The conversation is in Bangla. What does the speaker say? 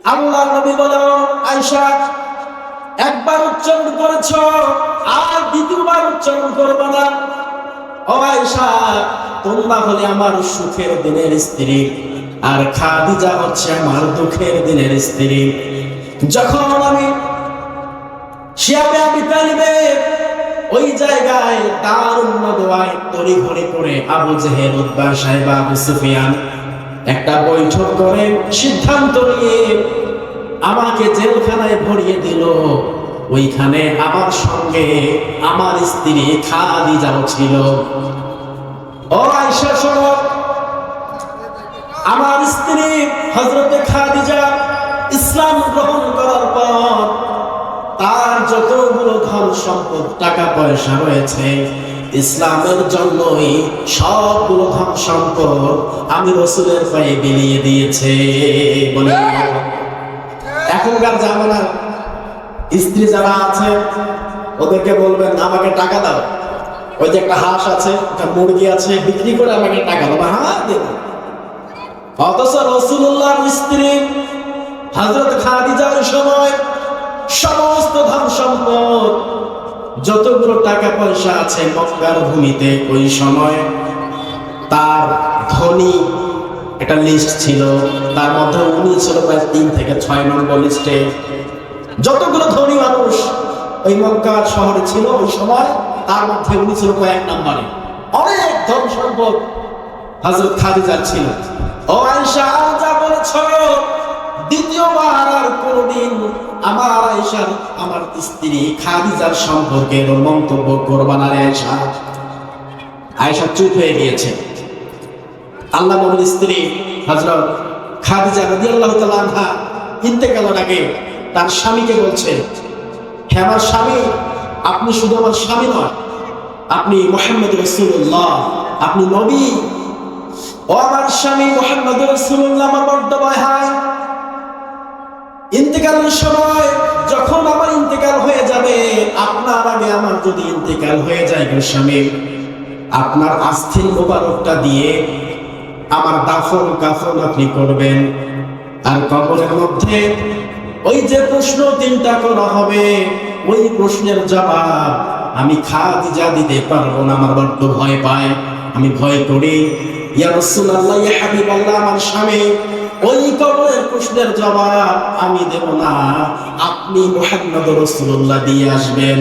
আল্লাহ নবী বলেন, আয়েশা একবার উচ্চারণ করেছো আর দ্বিতীয়বার উচ্চারণ করবে না। ও আয়েশা, তোমরা হলে আমার সুখের দিনের স্ত্রী, আর খাদিজা হচ্ছে আমার দুঃখের দিনের স্ত্রী। যখন আমি শিয়াবে আবি তালিবে ওই জায়গায় দারুন নদওয়ায় তড়িঘড়ি করে আবু জেহেল, উতবা, সাইবা, আবু সুফিয়ান একটা বৈঠক করে সিদ্ধান্ত নিয়ে আমাকে জেলখানায় ভরিয়ে দিল। ওইখানে আমার সঙ্গে আমার স্ত্রী খাদিজাও ছিল। ও আয়েশা শোনো, আমার স্ত্রী হযরতে খাদিজা ইসলাম গ্রহণ করার পর তার যতগুলো ধন সম্পদ, টাকা পয়সা রয়েছে, ইসলামের জন্যই সবগুলো ধন সম্পদ আমি রাসূলের পায়ে বিলিয়ে দিয়েছে। বলে এখনকার জামানার স্ত্রী যারা আছে ওদেরকে বলবেন আমাকে টাকা দাও, ওই যে একটা হাঁস আছে, একটা মুরগি আছে, বিক্রি করে আমাকে টাকা দাও। হ্যাঁ দেব। অথচ রাসূলুল্লাহর স্ত্রী হযরত খাদিজার সময় সমস্ত ধন সম্পদ, যতগুলো টাকা পয়সা আছে মক্কার ভূমিতে, ওই সময় তার ধনী একটা লিস্ট ছিল, তার মধ্যে উনি ছিল প্রায় 3 থেকে 6 নম্বর লিস্টে। যতগুলো ধনী মানুষ ওই মক্কার শহরে ছিল ওই সময়, তার মধ্যে উনি ছিল কয়েক নম্বরে। অনেক ধন সম্পদ হযরত খাদিজার ছিল। ও আয়েশা, যা বলেছ দ্বিতীয়বার আর কোনদিন আমার আয়েশার, আমার স্ত্রী খাদিজার সম্পর্কে মন্তব্য করবা না রে আয়েশা। আয়েশা চুপ হয়ে গিয়েছে। আল্লাহ নবীর স্ত্রী হযরত খাদিজা রাদিয়াল্লাহু তাআলা আনহা ইন্তেকালের আগে তার স্বামীকে বলছে, হে আমার স্বামী, আপনি শুধু আমার স্বামী নয়, আপনি মুহাম্মদ রাসূলুল্লাহ, আপনি নবী। ও আমার স্বামী মুহাম্মদ রাসূলুল্লাহ, আমার বড্ড ভয় হয় ইন্তেকালের সময়, যখন আমার ইন্তেকাল হয়ে যাবে, আপনার আগে আমার যদি ইন্তেকাল হয়ে যায় গো স্বামী, আপনার আস্থির মোবারকটা দিয়ে আমার দাফন কাফন আপনি করবেন। আর কবরের মধ্যে ওই যে প্রশ্ন 3টা করা হবে, ওই প্রশ্নের জবাব আমি খাদিজা দিতে পারবো না, আমার বড্ড ভয় পায়, আমি ভয় করি। ইয়া রাসূলুল্লাহ, ইয়া হাবিবাল্লাহ, আমার স্বামী, ওই কবরের প্রশ্নের জবাব আমি দেব না, আপনি মুহাম্মদ রাসূলুল্লাহ দিয়ে আসবেন।